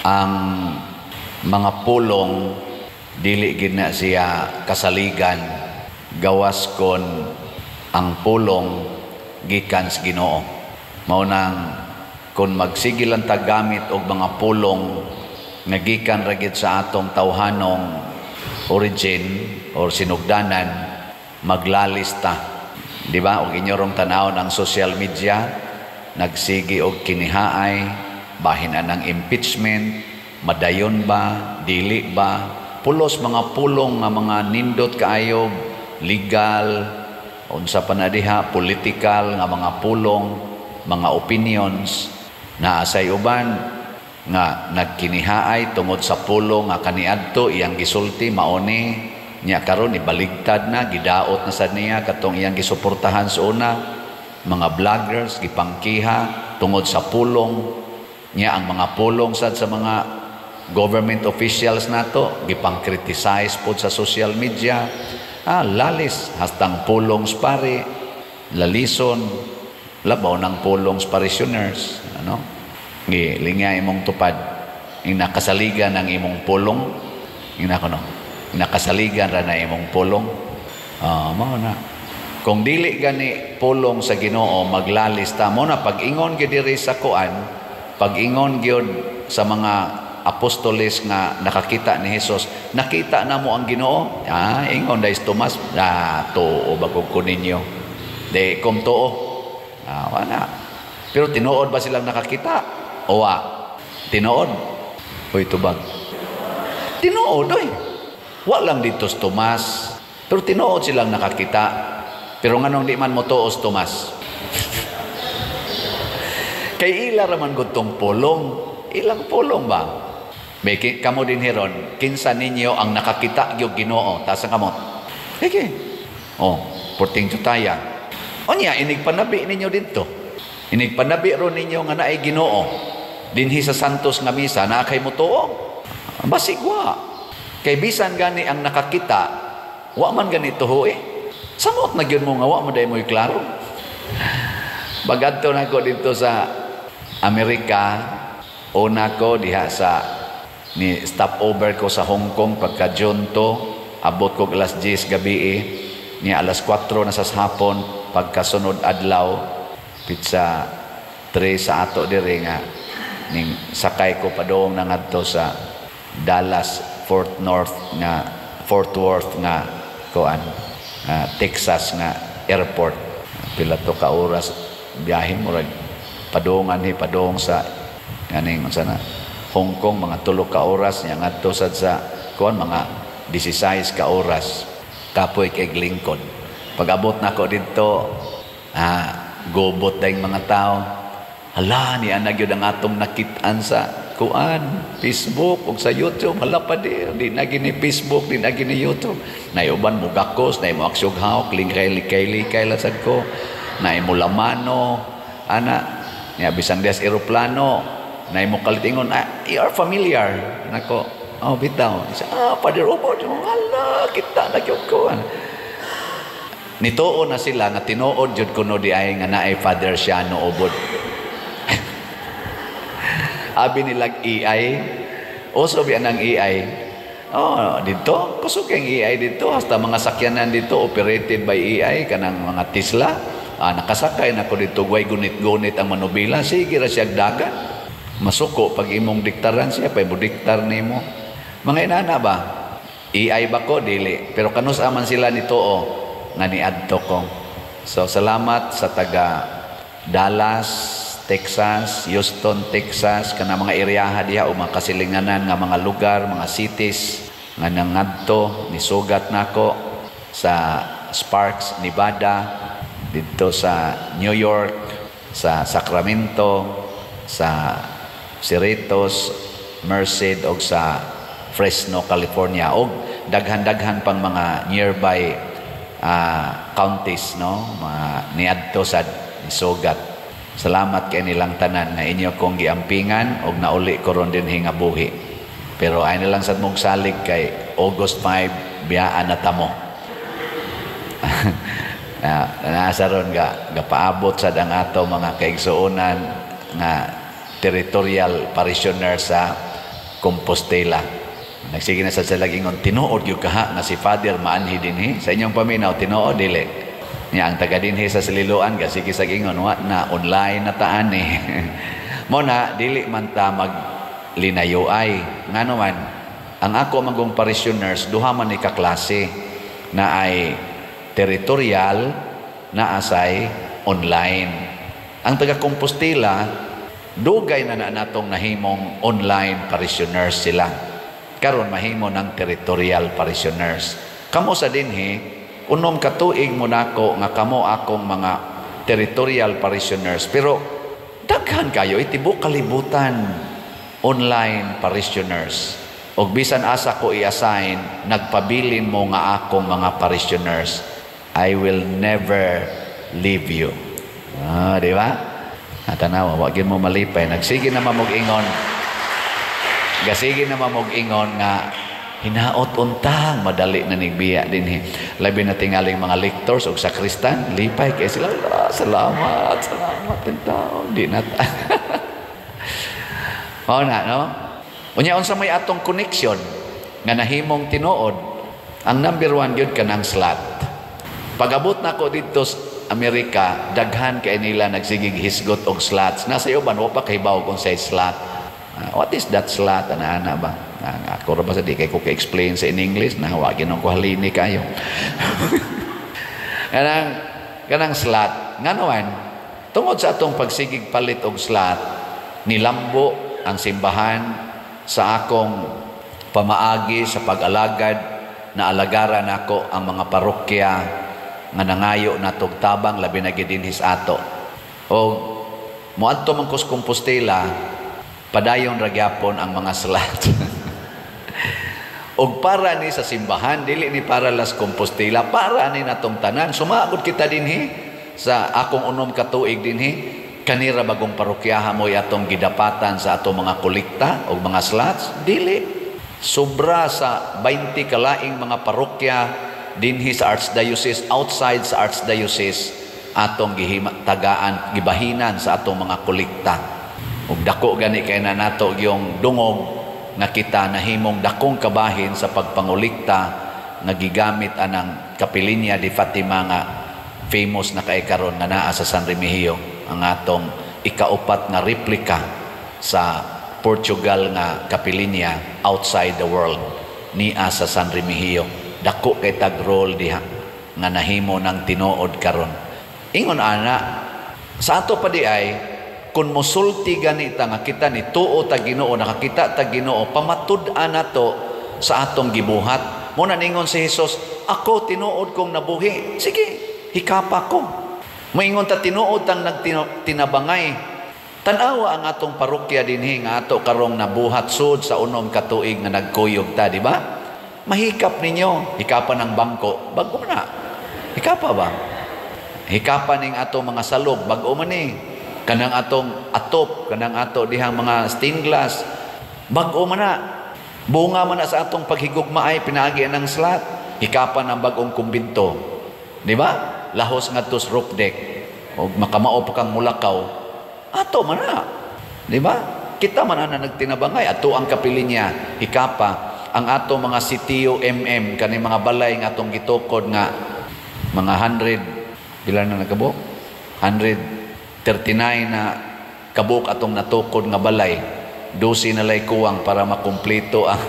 ang mga pulong dili gid na siya kasaligan, gawas kon ang pulong gikan sa Ginoo. Mao nang kung magsigil ang tagamit og mga pulong nga gikan ra gid sa atong tawhanong origin or sinugdanan, maglalista. Di ba? Og inyo rong tanawon ang social media, nagsigi og kinihaay, bahin ng impeachment, madayon ba, dili ba, pulos mga pulong nga mga nindot kaayo, legal, unsa pa na diha, political nga mga pulong, mga opinions, na asay uban nga nagkinihaay tungod sa pulong nga kaniadto iyang gisulti mauni niya karon ibaligtad na, gidaot na sad niya katong iyang gisuportahan sa una, mga vloggers gipangkiha tungod sa pulong niya. Ang mga pulong sad sa mga government officials nato gipang-criticize pod sa social media. Lalis hastang pulong pare, lalison, labaw ng pulong parishioners, lingya imong tupad inakasaligan ng imong pulong, nakasaligan ra na imong pulong. Mao na kung dili gani pulong sa Ginoo, maglalista mo na pag-ingon gyud diri sa kuan, pag-ingon gyud sa mga apostoles nga nakakita ni Hesus, nakita na mo ang Ginoo. Ingon dais Tomas, tuo ba ko ninyo? De kum tuo. Wala. Pero tinuod ba silang nakakita? Wa. Tinuod. Hoy tubag. Tinuod oy. Wa lang dito sa Tomas. Pero tinuod silang nakakita. Pero nganong di man mo tuos Tomas? Kay ila raman gutong pulong. Ilang pulong ba? May kamo din heron, kinsa ninyo ang nakakita gyud Ginoo, ta sa kamot. Okay. Porting tutaya. Onya inig panabi ninyo didto. Inig panabi ron ninyo nga naay Ginoo. Dinhi sa Santos nga misa na kay mo tuo. Basig wa. Kay bisan gani ang nakakita, wa man gani tuho Samot na gyud mo nga wa mo day mo'y klaro. Bagadto nako dito sa Amerika, una ko diha sa ni stopover ko sa Hong Kong pagka June 2, abot ko alas 10 gabi ni alas 4 na sa hapon pagkasunod adlaw pizza 3 sa ato diri nga ning sakay ko padong nangadto sa Dallas Fort Worth nga kuan Texas nga airport. Pila to ka oras biyahe mo ra padongan padong sa kaning sana Hong Kong, mga 3 ka oras nya ngadto sad sa kuan mga 16 ka oras kapoy kay Lincoln. Pag-abot nako didto gobot daing mga tao. Hala ni ana gyud ang atong nakit-an sa kuan Facebook ug sa YouTube. Hala pa di na gini Facebook, di na gini YouTube. Naiuban mo gakos, nay mo aksyog-hawk, likay-likay sad ko. Nay mo lamano ana niya bisan des eroplano. Na mo kalitingon, you are familiar. Nako, bitaw. Father Obod, hala, kita na yun ko. Nitoo na sila, nga tinuod yun kuno di ay nga na ay Father Siano Obod. Abi nilang AI, uso biyan ng AI. Dito, kusog yung AI dito. Hasta mga sakyanan dito, operated by AI, kanang mga Tesla. Nakasakay na ko dito, guay gunit-gunit ang manubila. Sige ra siya dagat. Masuko pag imong diktaran siya pa mo diktar nimo. Mga inana ba? AI ba ko dili, pero kanus aman sila nito nga niadto ko. So salamat sa taga Dallas, Texas, Houston, Texas, kana mga eryaha diha o mga kasilinganan nga mga lugar, mga cities nga nangadto nisugat nako sa Sparks, Nevada, dito sa New York, sa Sacramento, sa Cerritos, Merced og sa Fresno, California og daghan-daghan pang mga nearby counties mga niadto sa nisugat. Salamat kay nilang tanan nga inyo kong giampingan og nauli ko ron din hingabuhi. Pero ay nilang sad mong salig kay August 5 biyaan na tamo. Nasa ron gapaabot sad ang ato mga kaigsuonan nga territorial parishioner sa Compostela. Nagsige na sa silang ingon, tinuod yung kaha na si Father maanhi dinhi. Sa inyong paminaw, tinuod, dili. Niya ang taga dinhi sa Sililoan, sige sa ingon, na online na taan eh. Muna, dili man ta maglinayo ay. Nga naman, ang ako magong parishioners, duha man ni kaklase na ay territorial na asay online. Ang taga Compostela, dugay na natong nahimong online parishioners sila. Karon mahimo ng territorial parishioners. Kamo sa dinhi, unom katuig mo nako nga kamo akong mga territorial parishioners. Pero daghan kayo, itibok kalibutan online parishioners. Og bisan asa ko i-assign, nagpabilin mo nga akong mga parishioners. I will never leave you. Di ba? Tanawa, wag yun mo malipay. Nagsige na mamog-ingon. Gasige na mamog-ingon nga hinaot untang madali na nigbiya din. Labi na tingaling mga lectors o sakristan, lipay kaya sila, salamat ng tao. Di na ta. Mao na, no? Unya unsa may atong connection nga nahimong tinuod, ang number 1 yun kanang slot. Pag-abot na ko dito sa Amerika, daghan kay nila nagsigig hisgot og slots. Nasa iyo ba no pa kahibaw kung say slot? What is that slot? Ana ba? Ako ra ba sa di kay ko ka-explain sa in English na wagin ko halini kayo. kanang slot. Nganoan? Tungod sa atong pagsigig palit og slot, nilambo ang simbahan sa akong pamaagi sa pag-alagad na alagaran nako ang mga parokya nga nangayo na tugtabang labi na gidinhis ato. O moadto man kus Compostela, padayon ra gyapon ang mga slot. Og para ni sa simbahan, dili ni para las Compostela, para ni natong tanan. Sumagod kita dinhi sa akong unom ka tuig dinhi. Kanira bagong parokyaha mo atong gidapatan sa atong mga kolekta o mga slots? Dili. Sobra sa 20 kalaing mga parokya dinhi sa Archdiocese, outside sa Archdiocese, atong tagaan, gibahinan sa atong mga kolekta. Ug dako gani kay na nato yung dungog nga kita nahimong dakong kabahin sa pagpangulikta nga gigamit anang Kapilinya de Fatima nga famous na kay karon nga naa sa San Remigio, ang atong ikaupat nga replika sa Portugal nga Kapilinya outside the world niya sa San Remigio. Dako kay tag role diha nga nahimo ng tinuod karon. Ingon ana sa ato pa di ay kun mosulti ganita nga kita ni tuo ta Ginoo, nakakita ta Ginoo, pamatud-an nato sa atong gibuhat. Muna ningon si Jesus, ako tinuod kong nabuhi. Sige, hikapa ko. Moingon ta tinuod tang nagtinabangay. Tanawa ang atong parokya dinhi nga ato karong nabuhat sud sa unom ka tuig nga nagkuyog ta, di ba? Mahikap ninyo, hikapan ng bangko, bago na. Hikapa ba? Hikapan ning atong mga salog, bago man ni. Kanang atong atop, kanang ato dihang mga stained glass, bago man na. Bunga man na sa atong paghigugma ay pinaagi ng slot. Hikapan ng bagong kumbinto. Di ba? Lahos nga tos roof deck. O makamao pa kang mulakaw. Ato man na. Di ba? Kita man na nagtinabangay. Ato ang Kapilinya, hikapa. Ang ato mga sitiyo kani mga balay nga atong gitukod nga mga 100 pila na nagkabuk 139 na kabuk atong natukod nga balay, 12 na lay kuwang para makumpleto ang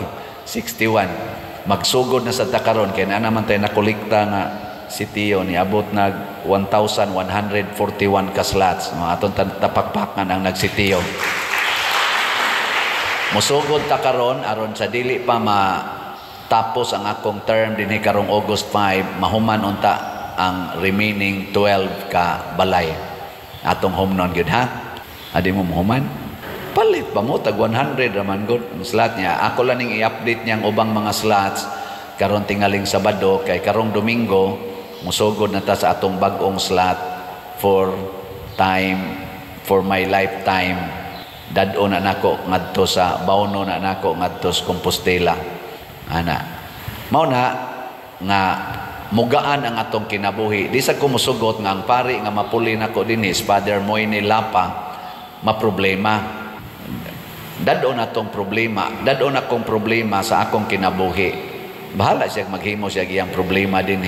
61. Magsugod na sa takaron kay na naman tayo nakolekta nga sitiyo ni abot nag 1,141 ka slots atong tapakpakan ang nagsitiyo. Musugod ta karon aron sa dili pa matapos ang akong term dinhi karong August 5, mahuman unta ang remaining 12 ka balay. Atong homnon gyud ha. Adi mo mahuman. Palit pa mo tag 100 raman gud ang slot niya. Ako lang ning i-update niyang ubang mga slots karon tingaling Sabado kay karong Domingo musugod na ta sa atong bag-ong slot for my lifetime. Dadto na nako ngadto sa Bauno na nako ngadto sa Compostela. Ana. Mao na nga mugaan ang atong kinabuhi. Di sa kumusugot nga ang pari nga mapuli nako dinhi Father Moyne Lapa maproblema. Dado na tong problema, dado na kong problema sa akong kinabuhi. Bahala siya maghimo siya giyang problema din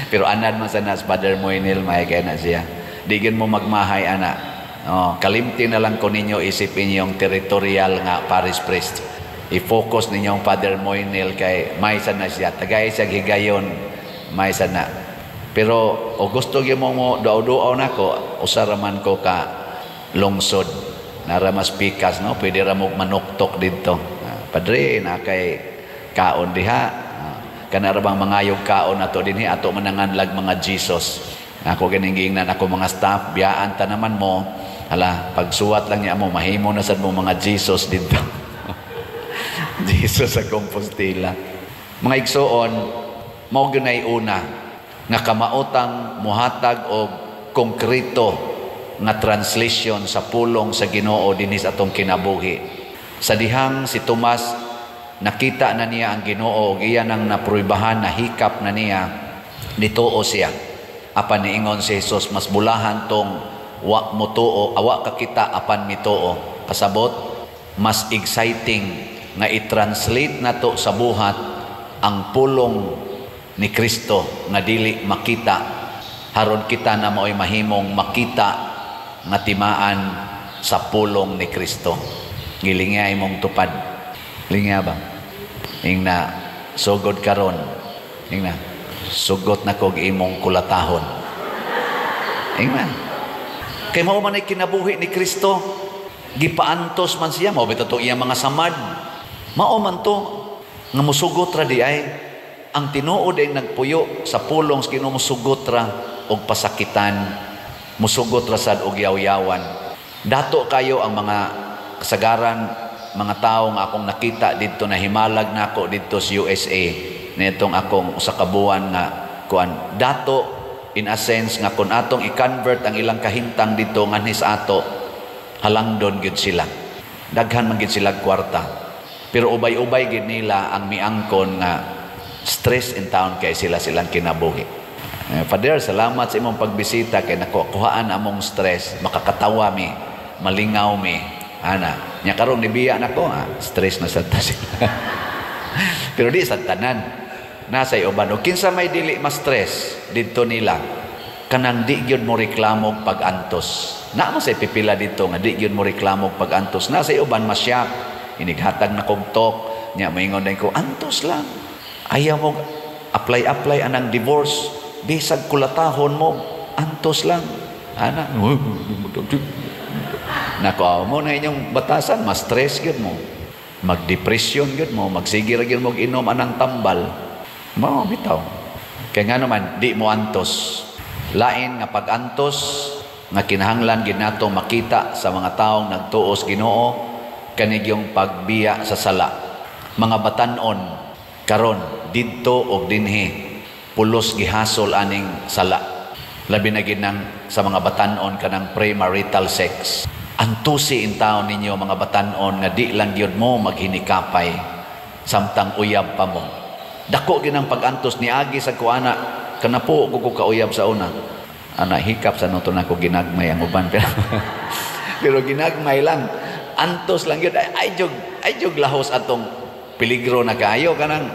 Pero anad man sa nas Father Moynil may kaya na siya. Digin mo magmahay ana. Kalimti na lang ko ninyo isipin yung territorial nga parish priest. I-focus ninyong Father Moynil kay may sana siya. Tagay siya higayon, may sana. Pero o gusto gyud mo duaw-duaw nako, usaraman ko ka lungsod. Nara mas pikas no, pwede ra mo manuktok dito. Padre na kay kaon diha. Kana ra bang mangayog kaon ato dinhi ato mananganlag mga Jesus. Ako ganingingnan ako mga staff, biyaan ta naman mo. Hala, pagsuwat lang niya mo, mahimo na sad mo mga Jesus dito. Jesus sa Compostela. Mga igsoon, mao gyunay una nga kamautang muhatag og konkreto nga translation sa pulong sa Ginoo dinhi sa atong kinabuhi. Sa dihang si Tomas nakita na niya ang Ginoo ug iya nang napruibahan na hikap na niya, nituo siya. Apan niingon si Jesus, mas bulahan tong wa mo tuo, awa ka kita apan mituo. Pasabot, mas exciting nga i-translate nato sa buhat ang pulong ni Kristo nga dili makita, haron kita na mao'y mahimong makita nga timaan sa pulong ni Kristo. Gilingya imong tupad. Lingya ba? Ingna sugod karon. Ingna sugot na kog imong kulatahon. Amen. Kay mao man ay kinabuhi ni Kristo. Gipaantos man siya, mao bitaw iya mga samad. Mao man to nga musugot ra di ay ang tinuod ay nagpuyo sa pulong sa Ginoo, musugot ra og pasakitan, musugot ra sad og yaw-yawan. Dato kayo ang mga kasagaran mga tao nga akong nakita dito na himalag nako dito sa USA nitong akong usa ka buwan nga kuan dato in a sense nga kun atong i-convert ang ilang kahintang dito nganhi sa ato halangdon gyud sila, daghan man gyud sila kwarta, pero ubay-ubay gyud nila ang miangkon nga stress in town kay silang kinabuhi. Father, salamat sa imong pagbisita kay nakuhaan among stress, makakatawa mi, malingaw mi ana nya karon nibiya nako stress na sad ta sila. Pero di sa tanan nasay uban og kinsa may dili ma-stress didto nila kanang di gyud mo reklamo pag-antos. Na mo say pipila dito nga di gyud mo reklamo pag-antos. Nasay uban masyak inighatag na kog talk nya moingon din ko antos lang. Ayaw mo apply anang divorce bisag kulatahon mo antos lang ana. Nako mo na inyong batasan, mas stress gyud mo, magdepresyon gyud mo, magsige ra gyud mo inom anang tambal. Mao bitaw. Kay nga naman di mo antos. Lain nga pag-antos nga kinahanglan gid nato makita sa mga taong nagtuos Ginoo kanig yung pagbiya sa sala. Mga batan-on karon didto og dinhi pulos gihasol aning sala. Labi na gid nang sa mga batan-on kanang premarital sex. Antusi in taon ninyo mga batan-on nga di lang gyud mo maghinikapay samtang uyab pa mo. Dako gyud ang pag-antos ni agi sa kuana kanapo ko kauyab sa una. Ana hikap sa nuto na ko ginagmay ang uban pero ginagmay lang. Antos lang gyud ay jog lahos atong peligro na kaayo kanang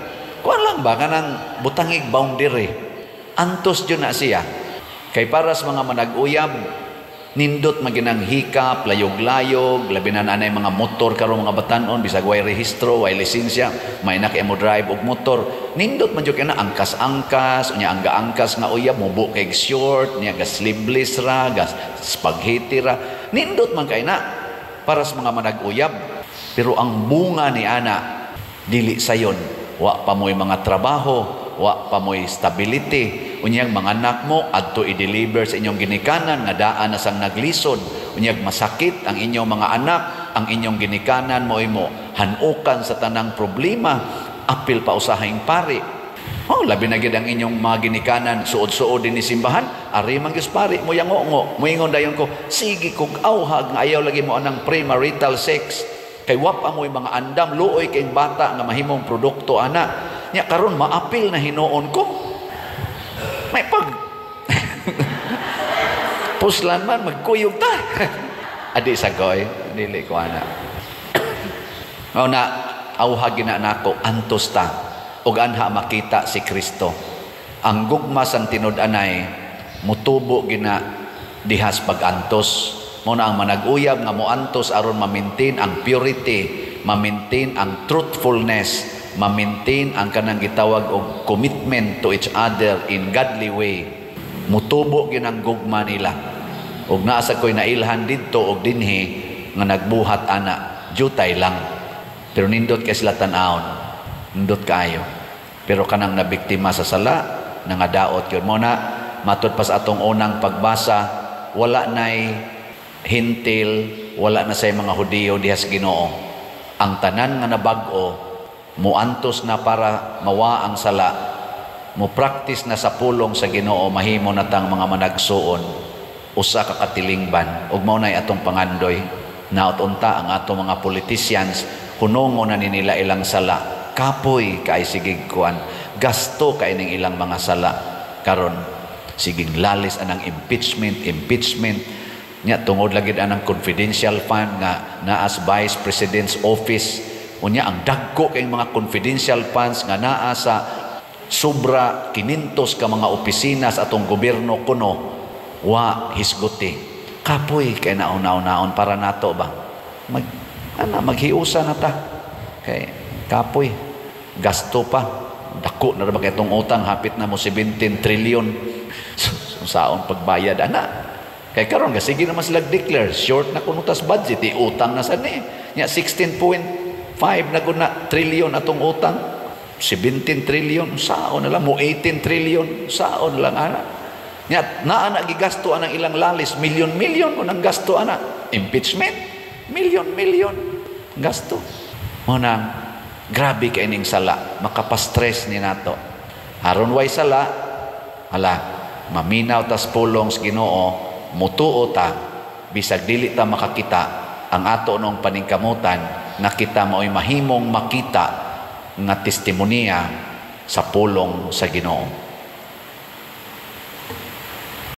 kuan lang ba kanang butangig boundary. Antos jud na siya. Kay para sa mga manag-uyab nindot maginang hikap, layog-layog, labi na anay mga motor karon mga batan-on bisag way rehistro, way lisensya, may na kay mo drive og motor. Nindot man jud kana angkas-angkas, unya angga-angkas nga uyab mo kay short, niya ga sleeveless ra, ga spaghetti ra. Nindot man kay na para sa mga manag-uyab. Pero ang bunga ni ana dili sayon, wa pa mo'y mga trabaho, wa pa mo'y stability. Unyag mga anak mo adto i-deliver sa inyong ginikanan nga daan na sang naglisod. Unyag masakit ang inyong mga anak, ang inyong ginikanan mo hanukan sa tanang problema, apil pa usahing pari. Labi na gid ang inyong mga ginikanan suod-suod din ni simbahan, ari man gyud pari mo yang ngo. Moingon dayon ko, sige kog awhag nga ayaw lagi mo anang premarital sex. Kay wa pa mo'y mga andam luoy kay bata nga mahimong produkto ana. Nya karon maapil na hinuon ko. May pag puslan man magkuyog ta. Adi sa goy, dili ko ana. Mao na awha gina nako antos ta ug anha makita si Kristo. Ang gugma sang tinud-anay mutubo gina dihas pag-antos. Mo na ang manag-uyab nga moantos aron ma-maintain ang purity, ma-maintain ang truthfulness, ma-maintain ang kanang gitawag og commitment to each other in godly way. Mutubo ginang gugma nila. Ug naa sa koy nailhan didto og dinhi nga nagbuhat ana, jutay lang. Pero nindot kay sila tan-awon. Nindot kaayo. Pero kanang nabiktima sa sala, nangadaot yun. Muna, matud pa sa atong unang pagbasa, wala na'y hintil, wala na say mga Hudiyo dihas Ginoo. Ang tanan nga nabag-o, muantos na para mawa ang sala, mo practice na sa pulong sa Ginoo, mahimo na tang mga managsuon, usa ka katilingban. Ug mao nay atong pangandoy, nautunta ang atong mga politicians, hunongo na nila ilang sala. Kapoy kay sigig kuan, gasto kay ning ilang mga sala karon sigig lalis anang impeachment nya tungod lagi anang confidential fund nga naa sa Vice President's Office, unya ang dagko kay mga confidential funds nga naa sa sobra 500 ka mga opisina sa atong gobyerno kuno wa hisguti. Kapoy kay naon-naon para nato ba maghiusa na ta kay kapoy gasto pa dako na ba kay itong utang hapit na mo 17 trillion saon pagbayad ana kay karon ga sige naman sila declare short na kunutas budget utang na sad ni nya 16.5 na gud na trillion atong utang 17 trillion saon na lang mo 18 trillion saon lang ana nya naa na gigasto anang ilang lalis milyon unang gasto ana impeachment milyon gasto mo nang grabe kay ning sala, makapastress ni nato. Aron way sala, hala, maminaw tas pulong sa Ginoo, mutuo ta, bisag dili ta makakita ang ato nung paningkamutan, nga kita mao'y mahimong makita nga testimonya sa pulong sa Ginoo.